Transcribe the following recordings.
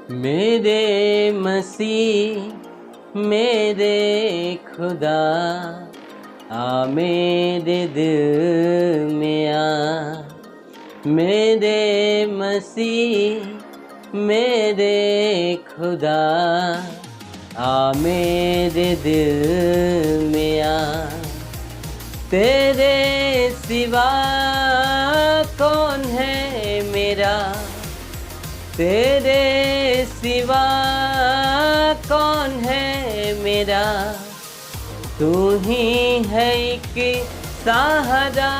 मेरे मसीह मेरे खुदा, आ मेरे दिल में आ। मेरे मसीह मेरे खुदा, आ मेरे दिल में आ। तेरे सिवा कौन है मेरा, तेरे सिवा कौन है मेरा, तू ही है एक सहारा।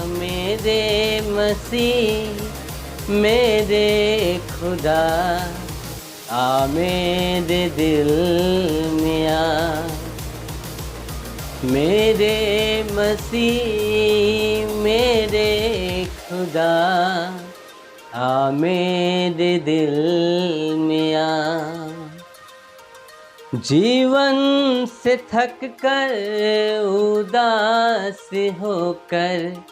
मेरे मसीह मेरे खुदा, आ मेरे दिल में आ। मेरे मसीह मेरे खुदा, आ मेरे दिल में आ। जीवन से थक कर उदास होकर,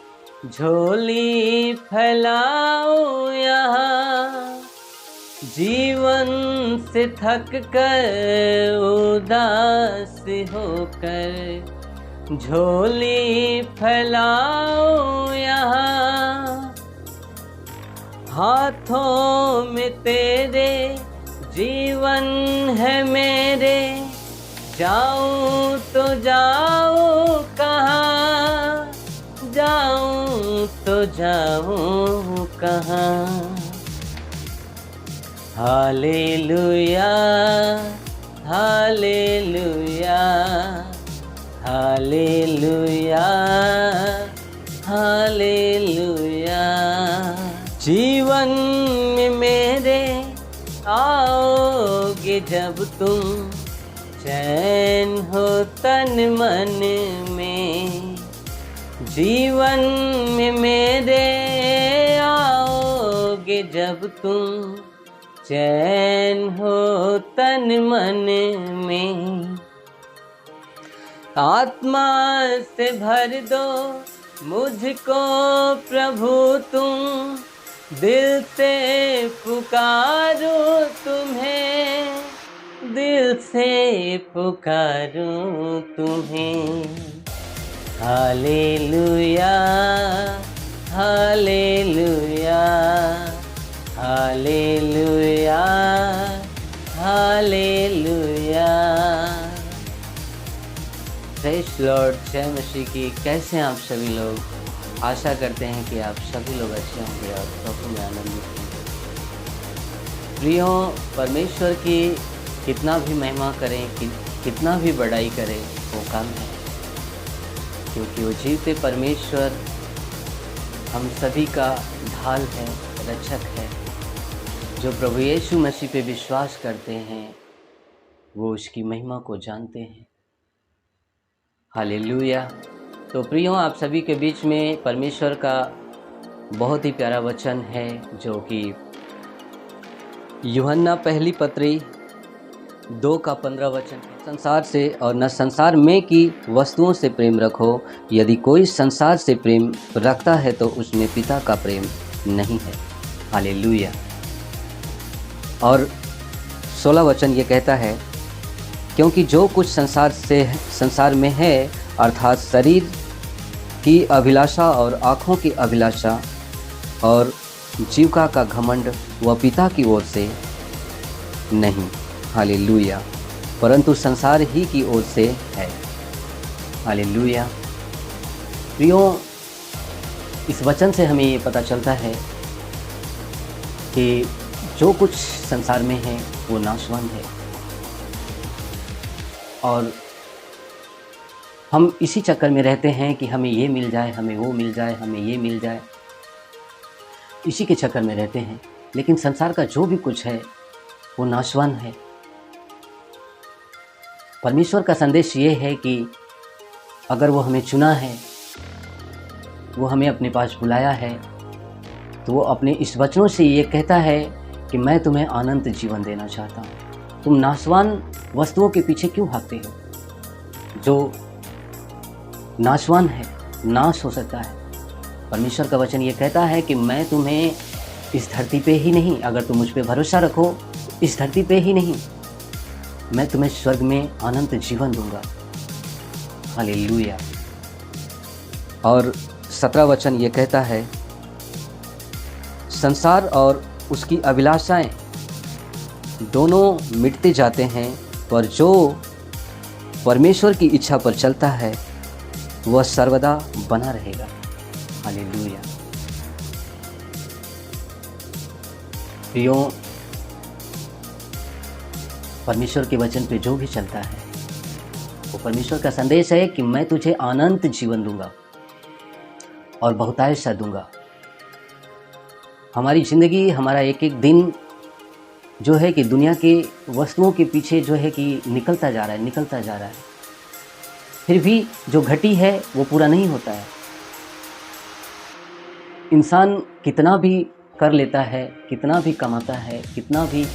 झोली फैलाओ यहाँ। जीवन से थक कर उदास होकर, झोली फैलाओ यहाँ। हाथों में तेरे जीवन है मेरे, जाऊं तो जाऊं कहाँ, जाऊं तो जाऊं कहाँ। Hallelujah hallelujah hallelujah hallelujah. जीवन में मेरे आओगे जब तुम, चैन हो तन मन में। जीवन में मेरे आओगे जब तुम, चैन हो तन मन में। आत्मा से भर दो मुझको प्रभु तुम, दिल से पुकारूं तुम्हें, दिल से पुकारूं तुम्हें। Hallelujah hallelujah hallelujah hallelujah. Praise Lord, जय मसीह की। कैसे हैं आप सभी लोग? आशा करते हैं कि आप सभी लोग अच्छे होंगे और प्रभु में आनंदित होंगे। प्रियो, परमेश्वर की कितना भी महिमा करें, कितना भी बड़ाई करें, वो कम है, क्योंकि वो जीवते परमेश्वर हम सभी का ढाल है, रक्षक है। जो प्रभु यीशु मसीह पे विश्वास करते हैं वो उसकी महिमा को जानते हैं। हालेलुया। तो प्रियो, आप सभी के बीच में परमेश्वर का बहुत ही प्यारा वचन है, जो कि यूहन्ना पहली पत्री 2:15 वचन है। संसार से और न संसार में की वस्तुओं से प्रेम रखो। यदि कोई संसार से प्रेम रखता है तो उसमें पिता का प्रेम नहीं है। हालेलुया। और 16 वचन ये कहता है, क्योंकि जो कुछ संसार में है, अर्थात शरीर की अभिलाषा और आँखों की अभिलाषा और जीविका का घमंड, वह पिता की ओर से नहीं, हालेलुया, परंतु संसार ही की ओर से है। हालेलुया। प्रियो, इस वचन से हमें ये पता चलता है कि जो कुछ संसार में है वो नाशवान है, और हम इसी चक्कर में रहते हैं कि हमें ये मिल जाए, हमें वो मिल जाए, हमें ये मिल जाए, इसी के चक्कर में रहते हैं। लेकिन संसार का जो भी कुछ है वो नाशवान है। परमेश्वर का संदेश ये है कि अगर वो हमें चुना है, वो हमें अपने पास बुलाया है, तो वो अपने इस वचनों से ये कहता है कि मैं तुम्हें अनंत जीवन देना चाहता हूँ। तुम नाशवान वस्तुओं के पीछे क्यों भागते हो? जो नाशवान है, नाश हो सकता है। परमेश्वर का वचन ये कहता है कि मैं तुम्हें इस धरती पे ही नहीं, अगर तुम मुझ पे भरोसा रखो, इस धरती पे ही नहीं, मैं तुम्हें स्वर्ग में अनंत जीवन दूंगा। हालेलुया। और 17 वचन ये कहता है, संसार और उसकी अभिलाषाएं दोनों मिटते जाते हैं, पर जो परमेश्वर की इच्छा पर चलता है वह सर्वदा बना रहेगा। हालेलुया। प्रियो, परमेश्वर के वचन पे जो भी चलता है वो परमेश्वर का संदेश है कि मैं तुझे अनंत जीवन दूंगा और बहुतायत दूंगा। हमारी ज़िंदगी, हमारा एक एक दिन जो है कि दुनिया के वस्तुओं के पीछे जो है कि निकलता जा रहा है, फिर भी जो घटी है वो पूरा नहीं होता है। इंसान कितना भी कर लेता है, कितना भी कमाता है, कितना भी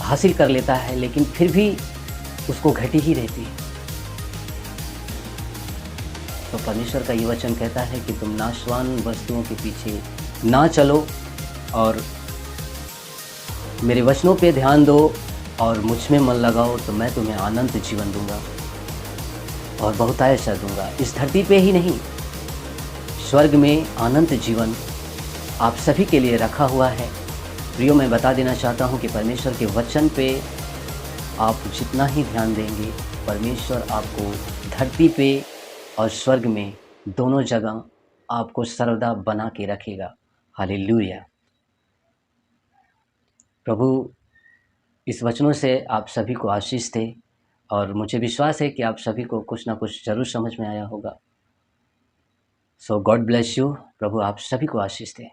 हासिल कर लेता है, लेकिन फिर भी उसको घटी ही रहती है। तो परमेश्वर का ये वचन कहता है कि तुम नाशवान वस्तुओं के पीछे ना चलो और मेरे वचनों पे ध्यान दो और मुझ में मन लगाओ, तो मैं तुम्हें अनंत जीवन दूंगा और बहुतायत दूंगा। इस धरती पे ही नहीं, स्वर्ग में अनंत जीवन आप सभी के लिए रखा हुआ है। प्रियो, मैं बता देना चाहता हूँ कि परमेश्वर के वचन पे आप जितना ही ध्यान देंगे, परमेश्वर आपको धरती पे और स्वर्ग में दोनों जगह आपको सर्वदा बना के रखेगा। हालेलुया। प्रभु इस वचनों से आप सभी को आशीष दे और मुझे विश्वास है कि आप सभी को कुछ ना कुछ ज़रूर समझ में आया होगा। सो गॉड ब्लेस यू। प्रभु आप सभी को आशीष दे।